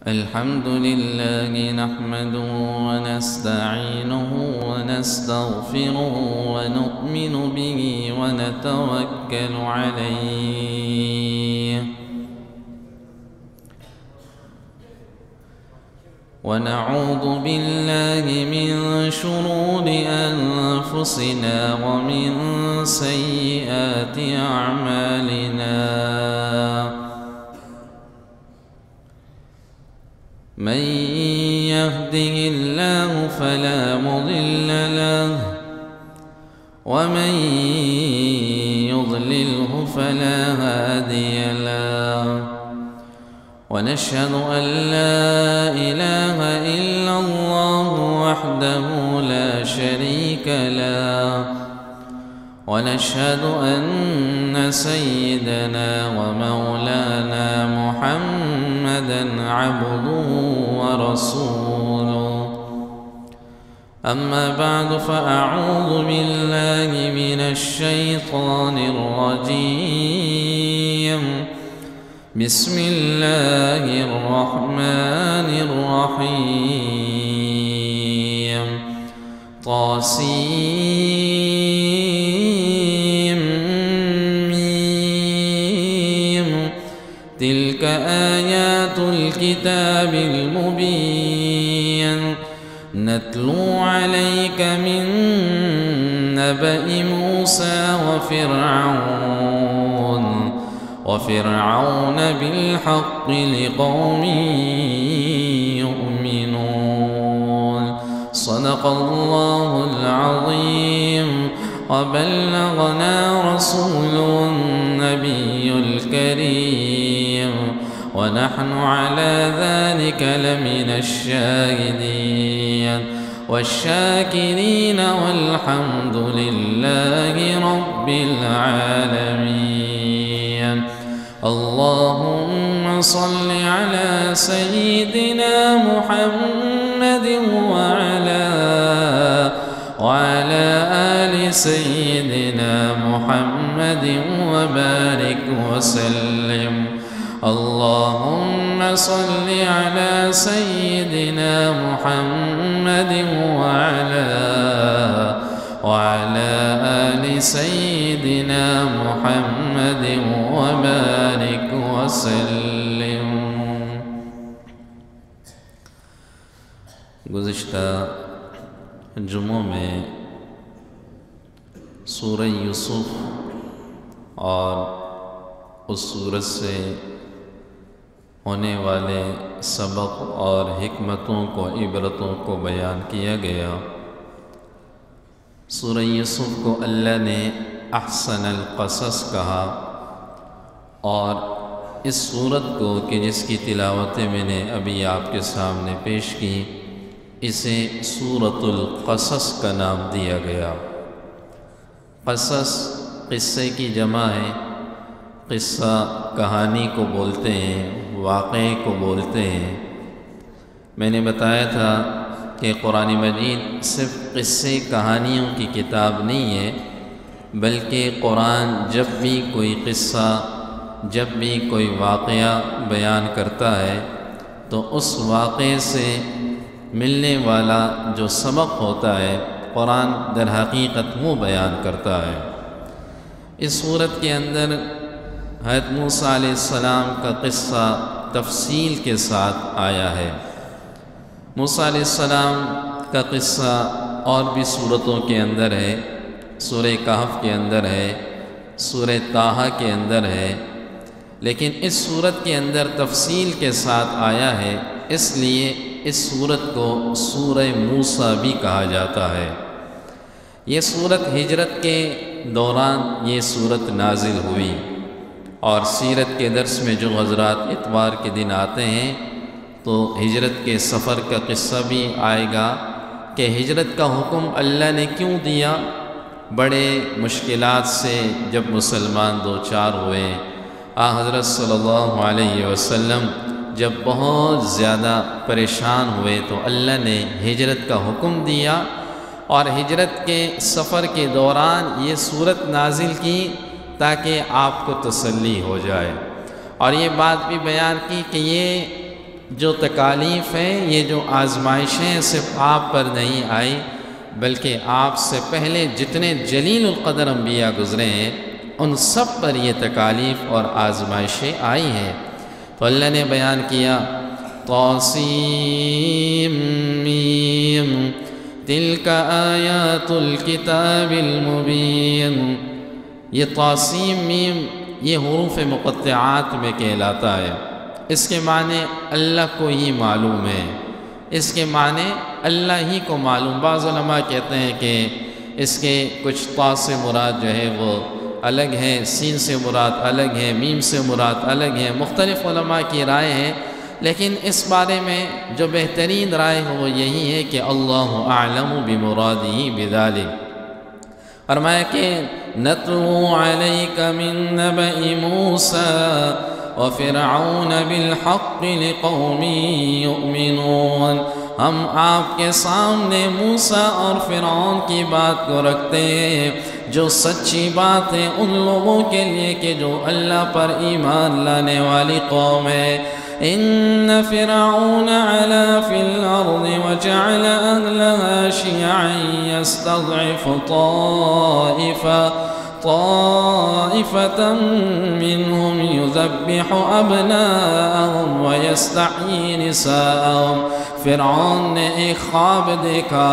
الحمد لله نحمده ونستعينه ونستغفره ونؤمن به ونتوكل عليه ونعوذ بالله من شرور أنفسنا ومن سيئات أعمالنا من يهده الله فلا مضل له ومن يضلله فلا هادي له ونشهد أن لا إله إلا الله وحده لا شريك له ونشهد أن سيدنا ومولانا محمدًا عبده ورسوله أما بعد فأعوذ بالله من الشيطان الرجيم بسم الله الرحمن الرحيم تلك آيات الكتاب المبين نتلو عليك من نبأ موسى وفرعون بالحق لقوم يؤمنون صدق الله العظيم وبلغنا رسوله النبي الكريم ونحن على ذلك لمن الشاهدين والشاكرين والحمد لله رب العالمين اللهم صل على سيدنا محمد وعلى آل سيدنا محمد وبارك وسلم اللهم صل على سيدنا محمد وعلى آل سيدنا محمد وبارك وسلم گزشتہ جمعوں میں سورہ یوسف اور اس سورت سے ہونے والے سبق اور حکمتوں کو عبرتوں کو بیان کیا گیا۔ سورہ یوسف کو اللہ نے احسن القصص کہا، اور اس سورت کو کہ جس کی تلاوت میں نے ابھی آپ کے سامنے پیش کی، اسے سورۃ القصص کا نام دیا گیا۔ قصص قصے کی جمع ہے، قصہ کہانی کو بولتے ہیں، واقعے کو بولتے ہیں۔ میں نے بتایا تھا کہ قرآن مجید صرف قصے کہانیوں کی کتاب نہیں ہے، بلکہ قرآن جب بھی کوئی قصہ، جب بھی کوئی واقعہ بیان کرتا ہے تو اس واقعے سے ملنے والا جو سبق ہوتا ہے قرآن در حقیقت وہ بیان کرتا ہے۔ اس صورت کے اندر حضرت موسیٰ علیہ السلام کا قصہ تفصیل کے ساتھ آیا ہے۔ موسیٰ علیہ السلام کا قصہ اور بھی صورتوں کے اندر ہے، سورہ کہف کے اندر ہے، سورہ طٰہٰ کے اندر ہے، لیکن اس صورت کے اندر تفصیل کے ساتھ آیا ہے، اس لیے اس صورت کو سورہ موسیٰ بھی کہا جاتا ہے۔ یہ صورت ہجرت کے دوران یہ صورت نازل ہوئی، اور سیرت کے درس میں جو حضرات اتوار کے دن آتے ہیں تو ہجرت کے سفر کا قصہ بھی آئے گا کہ ہجرت کا حکم اللہ نے کیوں دیا۔ بڑے مشکلات سے جب مسلمان دوچار ہوئے، حضرت صلی اللہ علیہ وسلم جب بہت زیادہ پریشان ہوئے تو اللہ نے ہجرت کا حکم دیا، اور ہجرت کے سفر کے دوران یہ صورت نازل کی تاکہ آپ کو تسلی ہو جائے، اور یہ بات بھی بیان کی کہ یہ جو تکالیف ہیں، یہ جو آزمائشیں صرف آپ پر نہیں آئی بلکہ آپ سے پہلے جتنے جلیل القدر انبیاء گزرے ہیں ان سب پر یہ تکالیف اور آزمائشیں آئی ہیں۔ تو اللہ نے بیان کیا طاسیم میم تلک آیات الکتاب المبین، یہ طاسیم میم یہ حروف مقطعات میں کہلاتا ہے۔ اس کے معنی اللہ کو ہی معلوم ہے، اس کے معنی اللہ ہی کو معلوم۔ بعض علماء کہتے ہیں کہ اس کے کچھ طا سے مراد جو ہے وہ الگ ہے، سین سے مراد الگ ہے، میم سے مراد الگ ہے، مختلف علماء کی رائے ہیں، لیکن اس بارے میں جو بہترین رائے ہے وہ یہی ہے کہ اللہ اعلم بمرادہ بذلک۔ فرمایا کہ نتلو علیک من نبأ موسیٰ وفرعون بالحق لقوم یؤمنون، ہم آپ کے سامنے موسیٰ اور فرعون کی بات کو رکھتے ہیں جو سچی بات ہے ان لوگوں کے لیے کہ جو اللہ پر ایمان لانے والی قوم ہے۔ ان فرعون علا فی الارض وجعل اہلها شیعا یستضعف طائفة منهم يذبح ابناءهم ويستحيي نساءهم۔ فرعون نے ایک خواب دیکھا،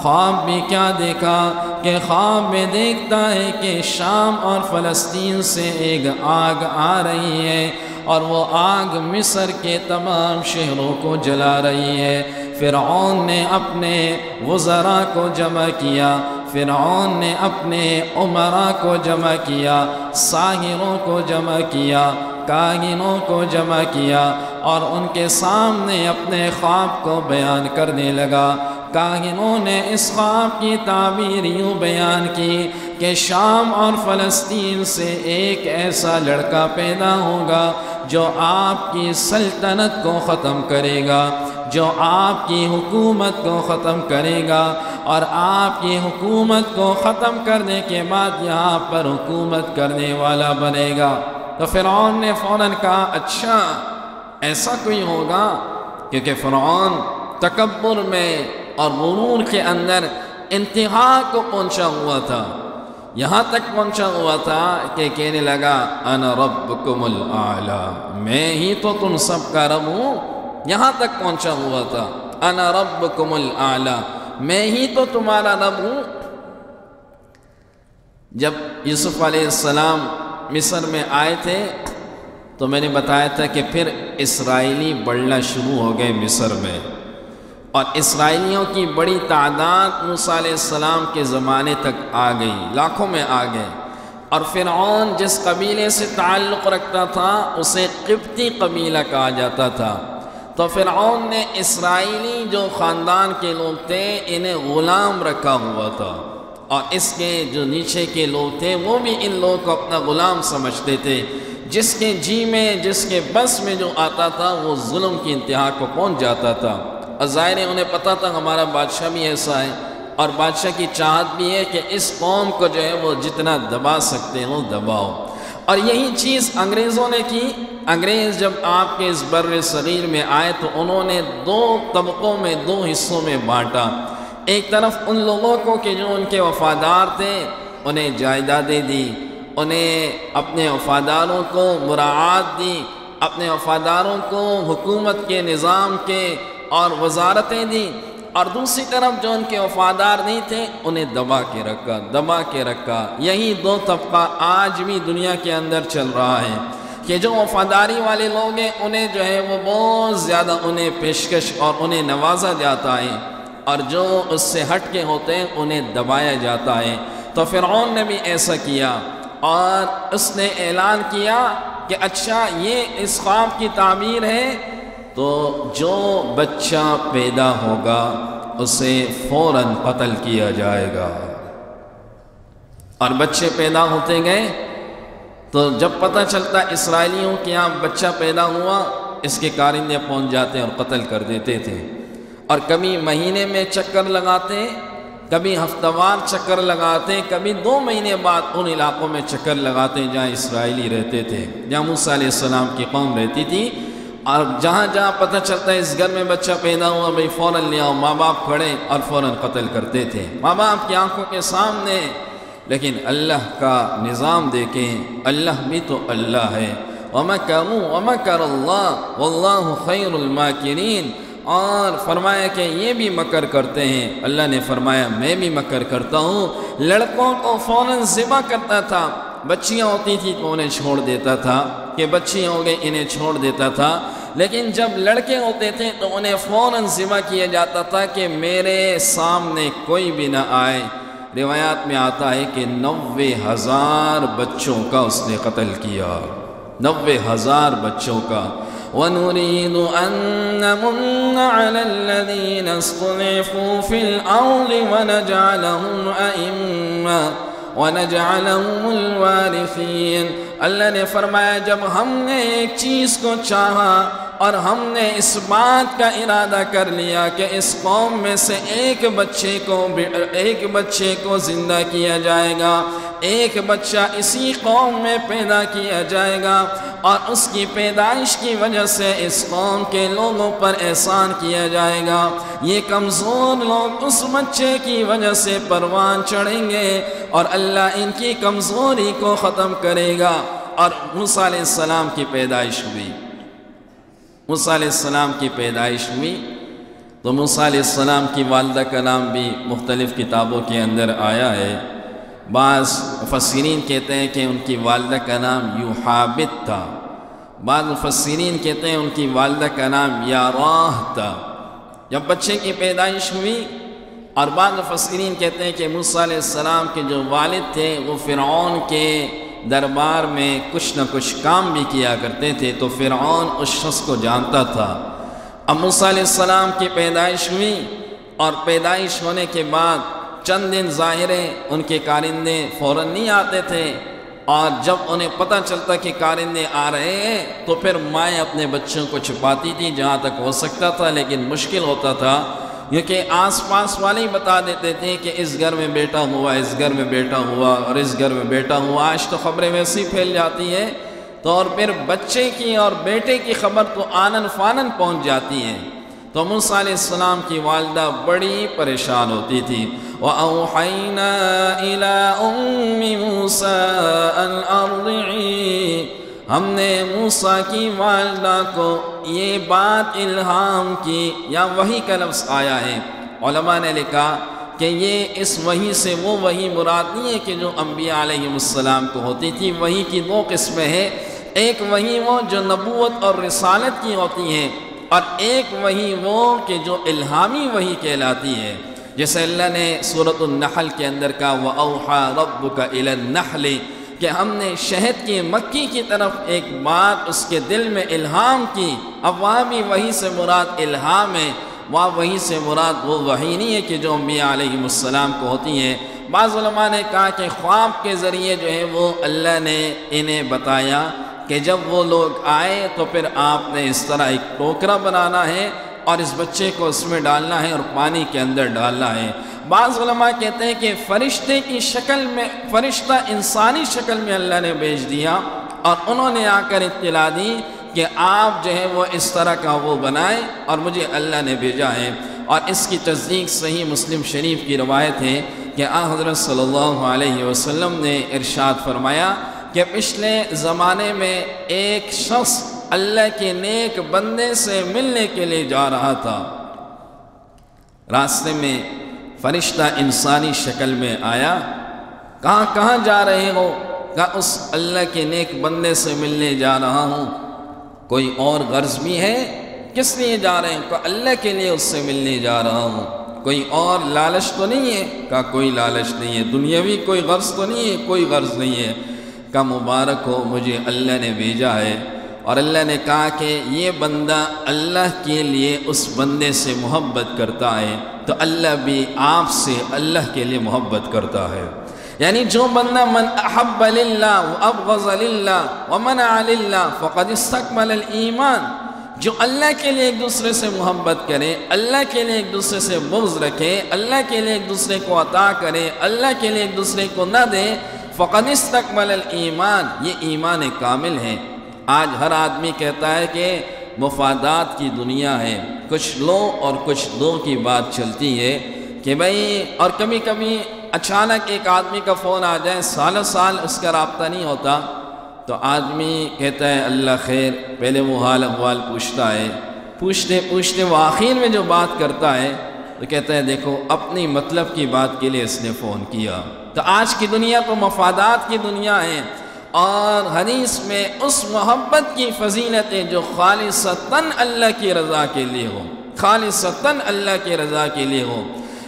خواب بھی کیا دیکھا کہ خواب میں دیکھتا ہے کہ شام اور فلسطین سے ایک آگ آ رہی ہے اور وہ آگ مصر کے تمام شہروں کو جلا رہی ہے۔ فرعون نے اپنے وزراء کو جمع کیا، فرعون نے اپنے امراء کو جمع کیا، ساحروں کو جمع کیا، کاہنوں کو جمع کیا اور ان کے سامنے اپنے خواب کو بیان کرنے لگا۔ کاہنوں نے اس خواب کی تعبیر یوں بیان کی کہ شام اور فلسطین سے ایک ایسا لڑکا پیدا ہوگا جو آپ کی سلطنت کو ختم کرے گا، جو آپ کی حکومت کو ختم کرے گا، اور آپ کی حکومت کو ختم کرنے کے بعد یہاں پر حکومت کرنے والا بنے گا۔ تو فرعون نے فوراً کہا اچھا ایسا کوئی ہوگا، کیونکہ فرعون تکبر میں اور غرور کے اندر انتہا کو پہنچا ہوا تھا، یہاں تک پہنچا ہوا تھا کہ کہنے لگا انا ربکم الاعلی، میں ہی تو تم سب کا رب ہوں، یہاں تک پہنچا ہوا تھا انا ربکم الاعلی، میں ہی تو تمہارا رب ہوں۔ جب یوسف علیہ السلام مصر میں آئے تھے تو میں نے بتایا تھا کہ پھر اسرائیلی بڑھنا شروع ہو گئے مصر میں، اور اسرائیلیوں کی بڑی تعداد موسیٰ علیہ السلام کے زمانے تک آ گئی، لاکھوں میں آ گئے، اور فرعون جس قبیلے سے تعلق رکھتا تھا اسے قبطی قبیلہ کہا جاتا تھا۔ تو فرعون نے اسرائیلی جو خاندان کے لوگ تھے انہیں غلام رکھا ہوا تھا، اور اس کے جو نیچے کے لوگ تھے وہ بھی ان لوگوں کو اپنا غلام سمجھتے تھے، جس کے جی میں جس کے بس میں جو آتا تھا وہ ظلم کی انتہا کو پہنچ جاتا تھا۔ اور ظاہر ہے انہیں پتہ تھا ہمارا بادشاہ بھی ایسا ہے، اور بادشاہ کی چاہت بھی ہے کہ اس قوم کو جو ہے وہ جتنا دبا سکتے ہو دباؤ، اور یہی چیز انگریزوں نے کی۔ انگریز جب آپ کے اس بر صغیر میں آئے تو انہوں نے دو طبقوں میں، دو حصوں میں بانٹا۔ ایک طرف ان لوگوں کو کہ جو ان کے وفادار تھے انہیں جائیدادیں دی، انہیں اپنے وفاداروں کو مراعات دی، اپنے وفاداروں کو حکومت کے نظام کے اور وزارتیں دی، اور دوسری طرف جو ان کے وفادار نہیں تھے انہیں دبا کے رکھا۔ یہی دو طبقہ آج بھی دنیا کے اندر چل رہا ہے کہ جو وفاداری والے لوگ ہیں انہیں جو ہے وہ بہت زیادہ انہیں پیشکش اور انہیں نوازا جاتا ہے، اور جو اس سے ہٹ کے ہوتے ہیں انہیں دبایا جاتا ہے۔ تو فرعون نے بھی ایسا کیا، اور اس نے اعلان کیا کہ اچھا یہ اس خواب کی تعبیر ہے تو جو بچہ پیدا ہوگا اسے فوراً قتل کیا جائے گا۔ اور بچے پیدا ہوتے گئے تو جب پتہ چلتا اسرائیلیوں کے یہاں بچہ پیدا ہوا اس کے کارندے پہنچ جاتے اور قتل کر دیتے تھے، اور کبھی مہینے میں چکر لگاتے، کبھی ہفتہ وار چکر لگاتے، کبھی 2 مہینے بعد ان علاقوں میں چکر لگاتے جہاں اسرائیلی رہتے تھے، جہاں موسیٰ علیہ السلام کی قوم رہتی تھی، اور جہاں جہاں پتہ چلتا ہے اس گھر میں بچہ پیدا ہوا بھئی فوراً لے آؤ، ماں باپ کھڑے اور فوراً قتل کرتے تھے ماں باپ کی آنکھوں کے سامنے۔ لیکن اللہ کا نظام دیکھیں، اللہ بھی تو اللہ ہے، وَمَكَرُوا وَمَكَرَ اللَّهُ وَاللَّهُ خَيْرُ الْمَاكِرِينَ، اور فرمایا کہ یہ بھی مکر کرتے ہیں، اللہ نے فرمایا میں بھی مکر کرتا ہوں۔ لڑکوں کو فوراً ذبح کرتا تھا، بچیاں ہوتی تھی تو انہیں چھوڑ دیتا تھا کہ بچیاں ہو گئی انہیں چھوڑ دیتا تھا، لیکن جب لڑکے ہوتے تھے تو انہیں فوراً ذبح کیا جاتا تھا کہ میرے سامنے کوئی بھی نہ آئے۔ روایات میں آتا ہے کہ 90,000 بچوں کا اس نے قتل کیا، 90,000 بچوں کا۔ وَنُرِيدُ أَن نَّمُنَّ عَلَى الَّذِينَ اسْتُضْعِفُوا فِي الْأَرْضِ وَنَجْعَلَهُمْ أَئِمَّةً وَنَجْعَلَهُمُ الْوَارِثِينَ۔ اللہ نے فرمایا جب ہم نے ایک چیز کو چاہا اور ہم نے اس بات کا ارادہ کر لیا کہ اس قوم میں سے ایک بچے کو زندہ کیا جائے گا، ایک بچہ اسی قوم میں پیدا کیا جائے گا، اور اس کی پیدائش کی وجہ سے اس قوم کے لوگوں پر احسان کیا جائے گا، یہ کمزور لوگ اس بچے کی وجہ سے پروان چڑھیں گے اور اللہ ان کی کمزوری کو ختم کرے گا۔ اور موسیٰ علیہ السلام کی پیدائش ہوئی، موسیٰ علیہ السلام کی پیدائش ہوئی تو موسیٰ علیہ السلام کی والدہ کا نام بھی مختلف کتابوں کے اندر آیا ہے۔ بعض مفسرین کہتے ہیں کہ ان کی والدہ کا نام یوحابت تھا، بعض مفسرین کہتے ہیں ان کی والدہ کا نام یاراہ تھا۔ جب بچے کی پیدائش ہوئی، اور بعض مفسرین کہتے ہیں کہ موسیٰ علیہ السلام کے جو والد تھے وہ فرعون کے دربار میں کچھ نہ کچھ کام بھی کیا کرتے تھے، تو فرعون اس شخص کو جانتا تھا۔ اب موسیٰ علیہ السلام کی پیدائش ہوئی، اور پیدائش ہونے کے بعد چند دن ظاہر ہے ان کے کارندے فوراً نہیں آتے تھے، اور جب انہیں پتہ چلتا کہ کارندے آ رہے ہیں تو پھر مائیں اپنے بچوں کو چھپاتی تھی جہاں تک ہو سکتا تھا، لیکن مشکل ہوتا تھا کیونکہ آس پاس والے ہی بتا دیتے تھے کہ اس گھر میں بیٹا ہوا، اس گھر میں بیٹا ہوا، اور اس گھر میں بیٹا ہوا۔ آج تو خبریں ویسی پھیل جاتی ہیں تو اور پھر بچے کی اور بیٹے کی خبر تو آنن فانن پہنچ جاتی ہے، تو موسیٰ علیہ السلام کی والدہ بڑی پریشان ہوتی تھی۔ وَأَوْحَيْنَا إِلَىٰ أُمِّ مُوسَىٰ أَنْ أَرْضِعِيهِ، ہم نے موسیٰ کی والدہ کو یہ بات الہام کی، یا وحی کا لفظ آیا ہے۔ علماء نے لکھا کہ یہ اس وحی سے وہ وحی مراد نہیں ہے کہ جو انبیاء علیہ السلام کو ہوتی تھی۔ وحی کی دو قسمیں ہیں، ایک وحی وہ جو نبوت اور رسالت کی ہوتی ہیں، اور ایک وحی وہ کہ جو الہامی وحی کہلاتی ہے، جیسے اللہ نے سورۃ النحل کے اندر کہا وَأَوْحَىٰ رَبُّكَ إِلَى النَّحْلِ، کہ ہم نے شہد کی مکھی کی طرف ایک بات اس کے دل میں الہام کی۔ اب وہاں بھی وحی سے مراد الہام ہے، وہاں وحی سے مراد وہ وحی نہیں ہے کہ جو انبیاء علیہ السلام کو ہوتی ہے۔ بعض علماء نے کہا کہ خواب کے ذریعے جو ہے وہ اللہ نے انہیں بتایا کہ جب وہ لوگ آئے تو پھر آپ نے اس طرح ایک ٹوکرا بنانا ہے اور اس بچے کو اس میں ڈالنا ہے اور پانی کے اندر ڈالنا ہے۔ بعض علماء کہتے ہیں کہ فرشتے کی شکل میں، فرشتہ انسانی شکل میں اللہ نے بھیج دیا، اور انہوں نے آ کر اطلاع دی کہ آپ جو ہے وہ اس طرح کا وہ بنائیں، اور مجھے اللہ نے بھیجا ہے۔ اور اس کی تصدیق صحیح مسلم شریف کی روایت ہے کہ حضرت صلی اللہ علیہ وسلم نے ارشاد فرمایا کہ پچھلے زمانے میں ایک شخص اللہ کے نیک بندے سے ملنے کے لیے جا رہا تھا، راستے میں فرشتہ انسانی شکل میں آیا، کہاں جا رہے ہو؟ کہا اس اللہ کے نیک بندے سے ملنے جا رہا ہوں۔ کوئی اور غرض بھی ہے؟ کس لیے جا رہے ہیں؟ کہا اللہ کے لیے اس سے ملنے جا رہا ہوں۔ کوئی اور لالچ تو نہیں ہے؟ کہا کوئی لالچ نہیں ہے۔ دنیاوی کوئی غرض تو نہیں ہے؟ کوئی غرض نہیں ہے۔ کہا مبارک ہو، مجھے اللہ نے بھیجا ہے، اور اللہ نے کہا کہ یہ بندہ اللہ کے لیے اس بندے سے محبت کرتا ہے، تو اللہ بھی آپ سے اللہ کے لیے محبت کرتا ہے۔ یعنی جو بندہ من احب للہ وابغض للہ ومنع للہ فقد استکمل الایمان، جو اللہ کے لیے ایک دوسرے سے محبت کرے، اللہ کے لیے ایک دوسرے سے بغض رکھے، اللہ کے لیے ایک دوسرے کو عطا کرے، اللہ کے لیے ایک دوسرے کو نہ دے، فقد استکمل الایمان، یہ ایمان کامل ہے۔ آج ہر آدمی کہتا ہے کہ مفادات کی دنیا ہے، کچھ لو اور کچھ دو کی بات چلتی ہے کہ بھئی، اور کبھی کبھی اچانک ایک آدمی کا فون آ جائے، سالوں سال اس کا رابطہ نہیں ہوتا، تو آدمی کہتا ہے اللہ خیر، پہلے وہ حال احوال پوچھتا ہے، پوچھتے پوچھتے وہ آخر میں جو بات کرتا ہے تو کہتا ہے دیکھو اپنی مطلب کی بات کے لیے اس نے فون کیا۔ تو آج کی دنیا تو مفادات کی دنیا ہے، اور حدیث میں اس محبت کی فضیلت ہے جو خالصتاً اللہ کی رضا کے لیے ہو، خالصتاً اللہ کی رضا کے لیے ہو۔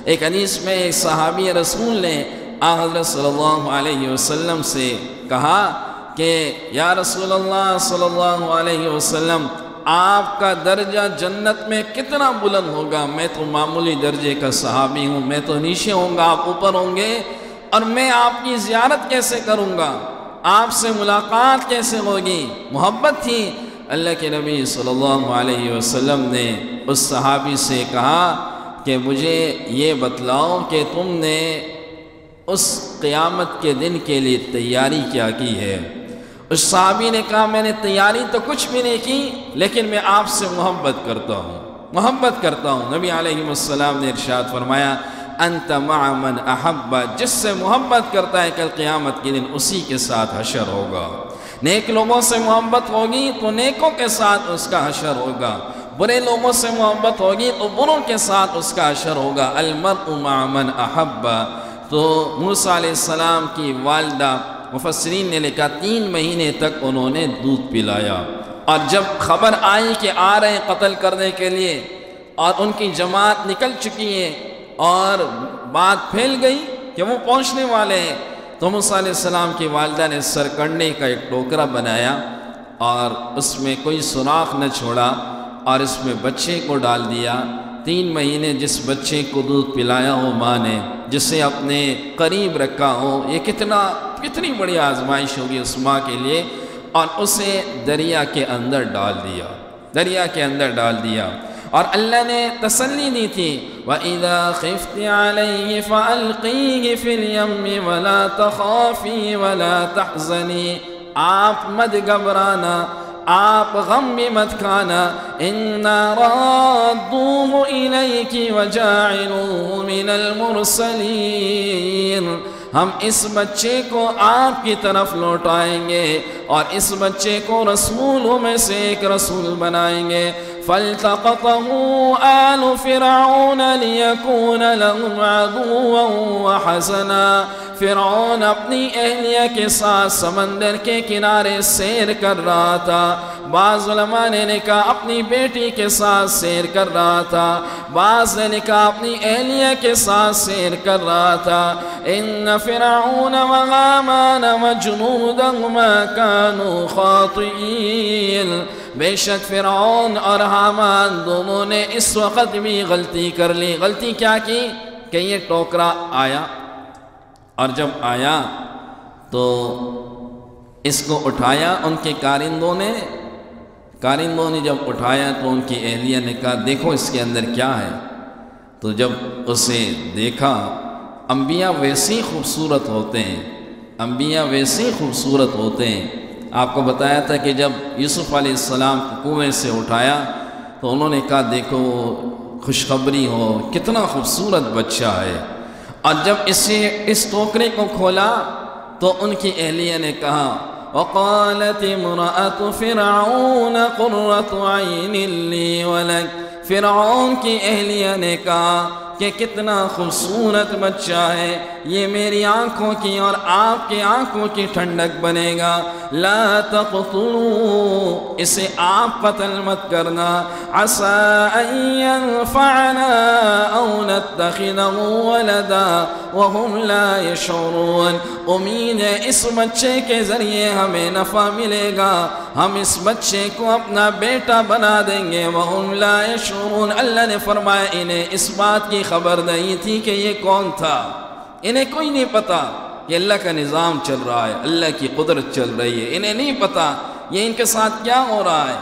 ایک حدیث میں ایک صحابی رسول نے حضرت صلی اللہ علیہ وسلم سے کہا کہ یا رسول اللہ صلی اللہ علیہ وسلم، آپ کا درجہ جنت میں کتنا بلند ہوگا؟ میں تو معمولی درجے کا صحابی ہوں، میں تو نیچے ہوں گا، آپ اوپر ہوں گے، اور میں آپ کی زیارت کیسے کروں گا؟ آپ سے ملاقات کیسے ہوگی؟ محبت تھی۔ اللہ کے نبی صلی اللہ علیہ وسلم نے اس صحابی سے کہا کہ مجھے یہ بتلاؤ کہ تم نے اس قیامت کے دن کے لیے تیاری کیا کی ہے؟ اس صحابی نے کہا میں نے تیاری تو کچھ بھی نہیں کی، لیکن میں آپ سے محبت کرتا ہوں، محبت کرتا ہوں۔ نبی علیہ السلام نے ارشاد فرمایا انت مع من احب، جس سے محبت کرتا ہے کل قیامت کے دن اسی کے ساتھ حشر ہوگا۔ نیک لوگوں سے محبت ہوگی تو نیکوں کے ساتھ اس کا حشر ہوگا، برے لوگوں سے محبت ہوگی تو بروں کے ساتھ اس کا حشر ہوگا۔ المرء مع من احب۔ تو موسیٰ علیہ السلام کی والدہ، مفسرین نے لکھا 3 مہینے تک انہوں نے دودھ پلایا، اور جب خبر آئی کہ آ رہے ہیں قتل کرنے کے لیے اور ان کی جماعت نکل چکی ہے اور بات پھیل گئی کہ وہ پہنچنے والے ہیں، تو موسیٰ علیہ السلام کی والدہ نے سرکنڈے کا ایک ٹوکرا بنایا اور اس میں کوئی سوراخ نہ چھوڑا اور اس میں بچے کو ڈال دیا۔ 3 مہینے جس بچے کو دودھ پلایا ہو ماں نے، جسے اپنے قریب رکھا ہو، یہ کتنی بڑی آزمائش ہوگی اس ماں کے لیے، اور اسے دریا کے اندر ڈال دیا، دریا کے اندر ڈال دیا۔ اور اللہ نے تسلی دی تھی وَإِذَا خِفْتِ عَلَيْهِ فَأَلْقِيهِ فِي الْيَمِّ وَلَا تَخَافِي وَلَا تَحْزَنِي، آپ مت گھبرانا، آپ غم بھی مت کھانا، إِنَّا رَادُّوهُ إِلَيْكِ وَجَاعِلُوهُ مِنَ الْمُرْسَلِينَ، ہم اس بچے کو آپ کی طرف لوٹائیں گے اور اس بچے کو رسولوں میں سے ایک رسول بنائیں گے۔ فَالْتَقَطَهُ آلُ فِرْعَوْنَ لِيَكُونَ لَهُمْ عَدُوًّا وَحَزَنًا، فرعون اپنی اہلیہ کے ساتھ سمندر کے کنارے سیر کر رہا تھا، بعض علماء نے کہا اپنی بیٹی کے ساتھ سیر کر رہا تھا، بعض نے کہا اپنی اہلیہ کے ساتھ سیر کر رہا تھا۔ ان فرعون وہامان وجنودہما کانوا خاطئین، بے شک فرعون اور حامان دونوں نے اس وقت بھی غلطی کر لی۔ غلطی کیا کی کہ یہ ٹوکرا آیا، اور جب آیا تو اس کو اٹھایا ان کے کارندوں نے جب اٹھایا تو ان کی اہلیہ نے کہا دیکھو اس کے اندر کیا ہے۔ تو جب اسے دیکھا، انبیاء ویسے خوبصورت ہوتے ہیں، انبیاء ویسے خوبصورت ہوتے ہیں۔ آپ کو بتایا تھا کہ جب یوسف علیہ السلام کو کنویں سے اٹھایا تو انہوں نے کہا دیکھو خوشخبری ہو، کتنا خوبصورت بچہ ہے۔ اور جب اس ٹوکرے کو کھولا تو ان کی اہلیہ نے کہا وَقَالَتِ امْرَأَتُ فِرْعَوْنَ قُرَّةُ عَيْنٍ لِّي وَلَكَ، فرعون کی اہلیہ نے کہا کہ کتنا خوبصورت بچہ ہے، یہ میری آنکھوں کی اور آپ کی آنکھوں کی ٹھنڈک بنے گا۔ لا تقتلوا، اسے آپ قتل مت کرنا، عسى ان ينفعنا او نتخذه ولدا وهم لا يشعرون، امید ہے اس بچے کے ذریعے ہمیں نفع ملے گا، ہم اس بچے کو اپنا بیٹا بنا دیں گے۔ وهم لا يشعرون، اللہ نے فرمایا انہیں اس بات کی خبر نہیں تھی کہ یہ کون تھا، انہیں کوئی نہیں پتا کہ اللہ کا نظام چل رہا ہے، اللہ کی قدرت چل رہی ہے، انہیں نہیں پتا یہ ان کے ساتھ کیا ہو رہا ہے۔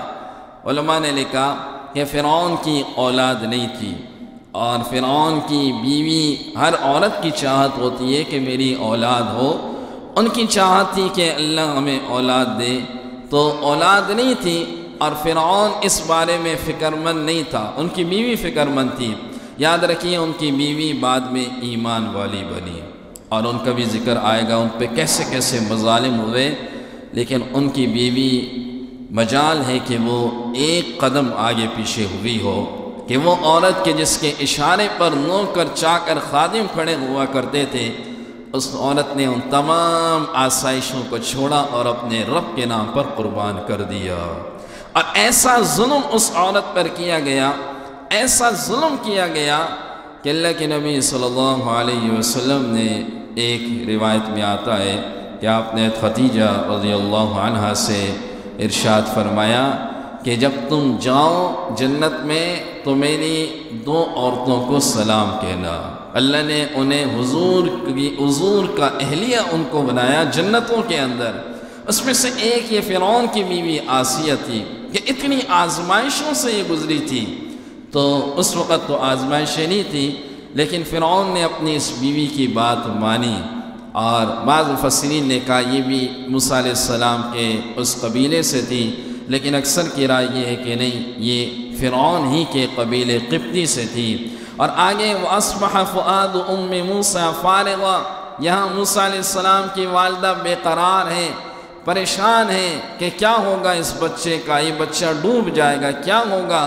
علماء نے لکھا کہ فرعون کی اولاد نہیں تھی، اور فرعون کی بیوی، ہر عورت کی چاہت ہوتی ہے کہ میری اولاد ہو، ان کی چاہت تھی کہ اللہ ہمیں اولاد دے، تو اولاد نہیں تھی، اور فرعون اس بارے میں فکر مند نہیں تھا، ان کی بیوی فکر مند تھی۔ یاد رکھیے ان کی بیوی بعد میں ایمان والی بنی، اور ان کا بھی ذکر آئے گا ان پہ کیسے کیسے مظالم ہوئے، لیکن ان کی بیوی مجال ہے کہ وہ ایک قدم آگے پیچھے ہوئی ہو، کہ وہ عورت کے جس کے اشارے پر نوکر چاکر خادم کھڑے ہوا کرتے تھے، اس عورت نے ان تمام آسائشوں کو چھوڑا اور اپنے رب کے نام پر قربان کر دیا۔ اور ایسا ظلم اس عورت پر کیا گیا، ایسا ظلم کیا گیا کہ اللہ کے نبی صلی اللہ علیہ وسلم نے، ایک روایت میں آتا ہے کہ آپ نے خدیجہ رضی اللہ عنہا سے ارشاد فرمایا کہ جب تم جاؤ جنت میں تو میری 2 عورتوں کو سلام کہنا۔ اللہ نے انہیں حضور کا اہلیہ ان کو بنایا جنتوں کے اندر۔ اس میں سے ایک یہ فرعون کی بیوی آسیہ تھی کہ اتنی آزمائشوں سے یہ گزری تھی، تو اس وقت تو آزمائشیں نہیں تھی، لیکن فرعون نے اپنی اس بیوی کی بات مانی۔ اور بعض مفسرین نے کہا یہ بھی موسیٰ علیہ السلام کے اس قبیلے سے تھی، لیکن اکثر کی رائے یہ ہے کہ نہیں، یہ فرعون ہی کے قبیلے قبطی سے تھی۔ اور آگے وَأَصْبَحَ فُؤَادُ أُمِّ مُوسَىٰ فَارِغًا، یہاں موسیٰ علیہ السلام کی والدہ بے قرار ہیں، پریشان ہیں کہ کیا ہوگا اس بچے کا، یہ بچہ ڈوب جائے گا، کیا ہوگا۔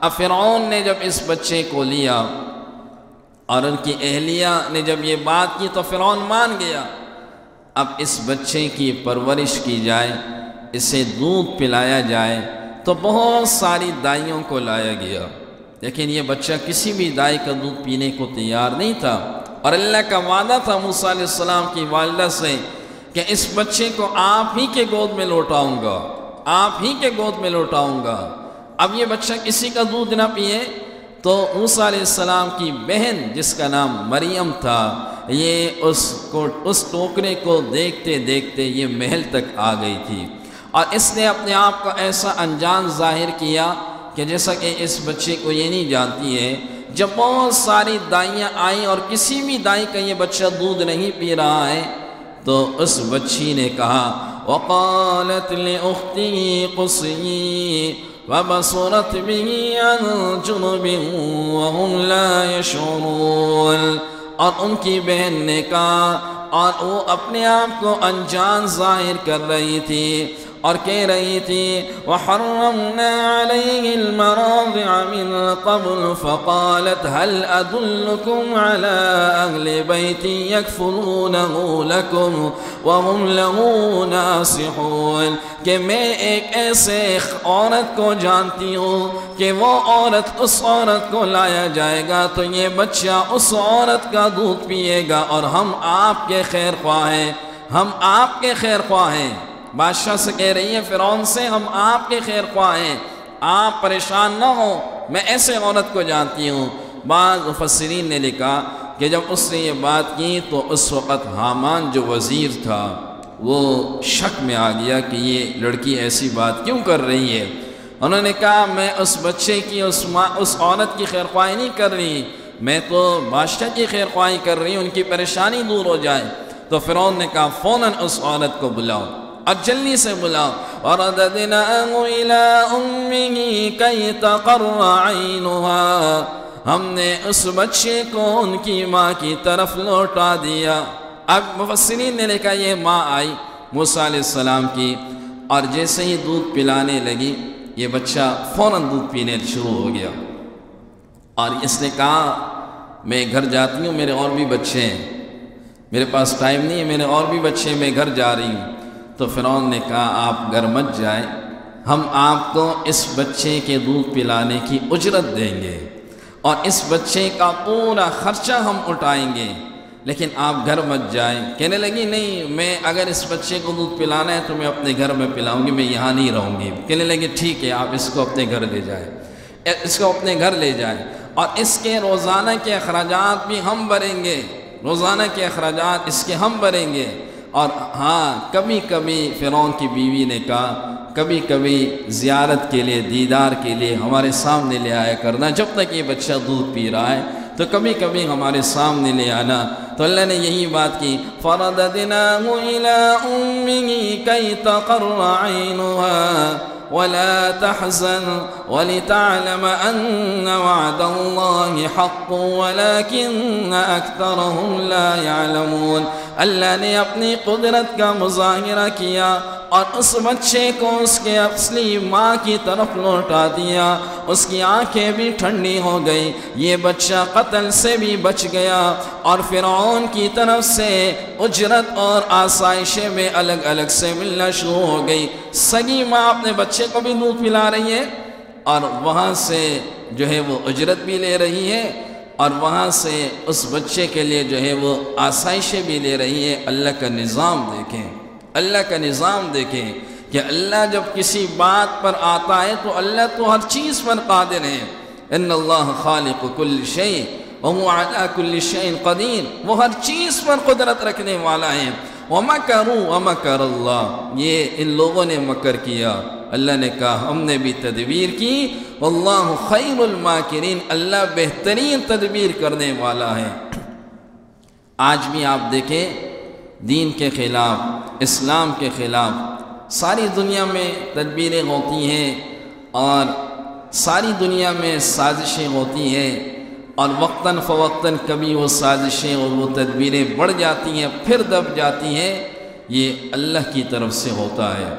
اب فرعون نے جب اس بچے کو لیا اور ان کی اہلیہ نے جب یہ بات کی تو فرعون مان گیا۔ اب اس بچے کی پرورش کی جائے، اسے دودھ پلایا جائے، تو بہت ساری دائیوں کو لایا گیا، لیکن یہ بچہ کسی بھی دائی کا دودھ پینے کو تیار نہیں تھا۔ اور اللہ کا وعدہ تھا موسیٰ علیہ السلام کی والدہ سے کہ اس بچے کو آپ ہی کے گود میں لوٹاؤں گا، آپ ہی کے گود میں لوٹاؤں گا۔ اب یہ بچہ کسی کا دودھ نہ پیے تو موسیٰ علیہ السلام کی بہن جس کا نام مریم تھا، یہ اس ٹوکرے کو دیکھتے دیکھتے یہ محل تک آ گئی تھی، اور اس نے اپنے آپ کو ایسا انجان ظاہر کیا کہ جیسا کہ اس بچے کو یہ نہیں جانتی ہے۔ جب بہت ساری دائیاں آئیں اور کسی بھی دائی کا یہ بچہ دودھ نہیں پی رہا ہے، تو اس بچی نے کہا وَقَالَتْ لِأُخْتِهِ قُصِّيِّ وَبَصُرَتْ بِهِ عَنْ جُنُبٍ وَهُمْ لَا يَشْعُرُونَ، اور ان کی بہن نے کہا، اور وہ اپنے آپ کو انجان ظاہر کر رہی تھی اور کہہ رہی تھی وَحَرَّمْنَا عَلَيْهِ الْمَرَاضِعَ مِنْ قَبْلُ فَقَالَتْ هَلْ أَدُلُّكُمْ عَلَىٰ أَهْلِ بَيْتٍ يَكْفُلُونَهُ لَكُمْ وَهُمْ لَهُ نَاصِحُونَ، کہ میں ایک ایسے عورت کو جانتی ہوں کہ وہ عورت اس عورت کو لایا جائے گا تو یہ بچہ اس عورت کا دودھ پیے گا، اور ہم آپ کے خیر خواہ ہیں، ہم آپ کے خیر خواہ ہیں۔ بادشاہ سے کہہ رہی ہے فرعون سے، ہم آپ کے خیر خواہ ہیں، آپ پریشان نہ ہوں، میں ایسے عورت کو جانتی ہوں۔ بعض مفسرین نے لکھا کہ جب اس نے یہ بات کی تو اس وقت حامان جو وزیر تھا وہ شک میں آ گیا کہ یہ لڑکی ایسی بات کیوں کر رہی ہے۔ انہوں نے کہا میں اس بچے کی اس عورت کی خیر خواہی نہیں کر رہی، میں تو بادشاہ کی خیر خواہی کر رہی ہوں، ان کی پریشانی دور ہو جائے۔ تو فرعون نے کہا فوراً اس عورت کو بلاؤ اور جلدی سے بلاؤ۔ وَرَدَدْنَاهُ إِلَىٰ أُمِّهِ كَيْ تَقَرَّ عَيْنُهَا، ہم نے اس بچے کو ان کی ماں کی طرف لوٹا دیا۔ اب مفسرین نے لکھا یہ ماں آئی موسیٰ علیہ السلام کی، اور جیسے ہی دودھ پلانے لگی یہ بچہ فوراً دودھ پینے شروع ہو گیا، اور اس نے کہا میں گھر جاتی ہوں، میرے اور بھی بچے ہیں، میرے پاس ٹائم نہیں ہے، میرے اور بھی بچے ہیں، میں گھر جا رہی ہوں۔ تو فرعون نے کہا آپ گھر مت جائیں، ہم آپ کو اس بچے کے دودھ پلانے کی اجرت دیں گے اور اس بچے کا پورا خرچہ ہم اٹھائیں گے، لیکن آپ گھر مت جائیں۔ کہنے لگی نہیں، میں اگر اس بچے کو دودھ پلانا ہے تو میں اپنے گھر میں پلاؤں گی، میں یہاں نہیں رہوں گی۔ کہنے لگی ٹھیک ہے، آپ اس کو اپنے گھر لے جائیں، اس کو اپنے گھر لے جائیں، اور اس کے روزانہ کے اخراجات بھی ہم بھریں گے، روزانہ کے اخراجات اس کے ہم بھریں گے۔ اور ہاں کبھی کبھی فرعون کی بیوی نے کہا کبھی کبھی زیارت کے لیے، دیدار کے لیے ہمارے سامنے لے آیا کرنا، جب تک یہ بچہ دودھ پی رہا ہے تو کبھی کبھی ہمارے سامنے لے آنا۔ تو اللہ نے یہی بات کی، فَرَدَدْنَاهُ إِلَىٰ أُمِّهِ كَيْ تَقَرَّ عَيْنُهَا وَلَا تَحْزَنْ وَلِتَعْلَمَ أَنَّ وَعْدَ اللَّهِ حَقٌّ وَلَكِنَّ أَكْثَرَهُمْ لَا يَعْلَمُونَ۔ اللہ نے اپنی قدرت کا مظاہرہ کیا اور اس بچے کو اس کے اصلی ماں کی طرف لوٹا دیا، اس کی آنکھیں بھی ٹھنڈی ہو گئی، یہ بچہ قتل سے بھی بچ گیا، اور فرعون کی طرف سے اجرت اور آسائشیں میں الگ الگ سے ملنا شروع ہو گئی۔ سگی ماں اپنے بچے کو بھی دودھ پلا رہی ہے اور وہاں سے جو ہے وہ اجرت بھی لے رہی ہے، اور وہاں سے اس بچے کے لیے جو ہے وہ آسائشیں بھی لے رہی ہے۔ اللہ کا نظام دیکھیں، اللہ کا نظام دیکھیں کہ اللہ جب کسی بات پر آتا ہے تو اللہ تو ہر چیز پر قادر ہے۔ ان اللہ خالق کل شیء وهو علی کل شیء قدیر، وہ ہر چیز پر قدرت رکھنے والا ہے۔ وَمَكَرُوا وَمَكَرَ اللَّهُ، یہ ان لوگوں نے مکر کیا، اللہ نے کہا ہم نے بھی تدبیر کی۔ وَاللَّهُ خَيْرُ الْمَاكِرِينَ، اللہ بہترین تدبیر کرنے والا ہے۔ آج بھی آپ دیکھیں دین کے خلاف، اسلام کے خلاف ساری دنیا میں تدبیریں ہوتی ہیں اور ساری دنیا میں سازشیں ہوتی ہیں، اور وقتاً فوقتاً کبھی وہ سازشیں اور وہ تدبیریں بڑھ جاتی ہیں پھر دب جاتی ہیں۔ یہ اللہ کی طرف سے ہوتا ہے،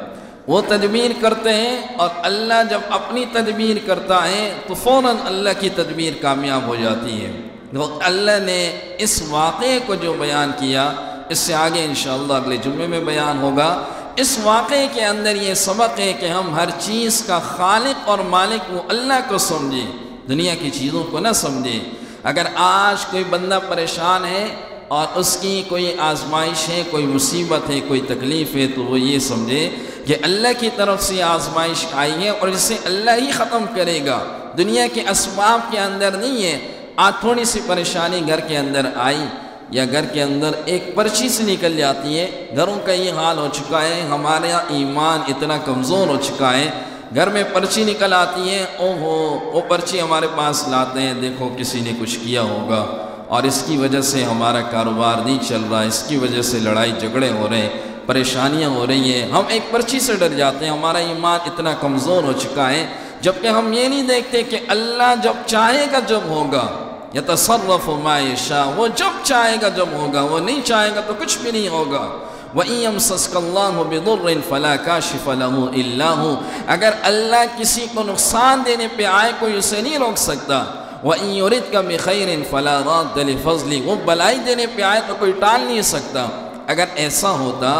وہ تدبیر کرتے ہیں، اور اللہ جب اپنی تدبیر کرتا ہے تو فوراً اللہ کی تدبیر کامیاب ہو جاتی ہے۔ اللہ نے اس واقعے کو جو بیان کیا، اس سے آگے انشاءاللہ اگلے جمعے میں بیان ہوگا، اس واقعے کے اندر یہ سبق ہے کہ ہم ہر چیز کا خالق اور مالک وہ اللہ کو سمجھیں، دنیا کی چیزوں کو نہ سمجھیں۔ اگر آج کوئی بندہ پریشان ہے اور اس کی کوئی آزمائش ہے، کوئی مصیبت ہے، کوئی تکلیف ہے، تو وہ یہ سمجھے کہ اللہ کی طرف سے آزمائش آئی ہے اور اسے اللہ ہی ختم کرے گا، دنیا کے اسباب کے اندر نہیں ہے۔ آج تھوڑی سی پریشانی گھر کے اندر آئی یا گھر کے اندر ایک پرچی سے نکل جاتی ہے، گھروں کا یہ حال ہو چکا ہے، ہمارا ایمان اتنا کمزور ہو چکا ہے، گھر میں پرچی نکل آتی ہے، اوہو وہ پرچی ہمارے پاس لاتے ہیں، دیکھو کسی نے کچھ کیا ہوگا اور اس کی وجہ سے ہمارا کاروبار نہیں چل رہا، اس کی وجہ سے لڑائی جھگڑے ہو رہے ہیں، پریشانیاں ہو رہی ہیں، ہم ایک پرچی سے ڈر جاتے ہیں، ہمارا ایمان اتنا کمزور ہو چکا ہے، جبکہ ہم یہ نہیں دیکھتے کہ اللہ جب چاہے گا جب ہوگا، یتصرف ما یشاء، وہ جب چاہے گا جب ہوگا، وہ نہیں چاہے گا تو کچھ بھی نہیں ہوگا۔ وَإِن يَمْسَسْكَ اللَّهُ بِضُرٍّ فَلَا كَاشِفَ لَهُ إِلَّا هُوَ، اگر اللہ کسی کو نقصان دینے پہ آئے کوئی اسے نہیں روک سکتا۔ وَإِن يُرِدْكَ بِخَيْرٍ فَلَا رَادَّ لِفَضْلِهِ، وہ بلائی دینے پہ آئے تو کوئی ٹال نہیں سکتا۔ اگر ایسا ہوتا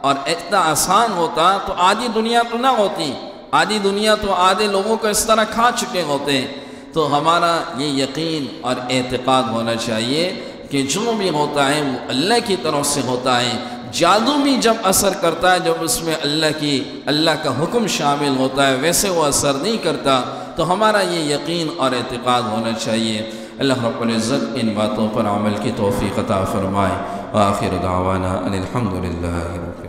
اور اتنا آسان ہوتا تو آدھی دنیا تو نہ ہوتی، آدھی دنیا تو آدھے لوگوں کو اس طرح کھا چکے ہوتے ہیں۔ تو ہمارا یہ یقین اور اعتقاد ہونا چاہیے کہ جو بھی ہوتا ہے وہ اللہ کی طرف سے ہوتا ہے۔ جادو بھی جب اثر کرتا ہے جب اس میں اللہ کا حکم شامل ہوتا ہے، ویسے وہ اثر نہیں کرتا۔ تو ہمارا یہ یقین اور اعتقاد ہونا چاہیے۔ اللہ رب العزت ان باتوں پر عمل کی توفیق عطا فرمائے۔ وآخر دعوانا ان الحمد للہ۔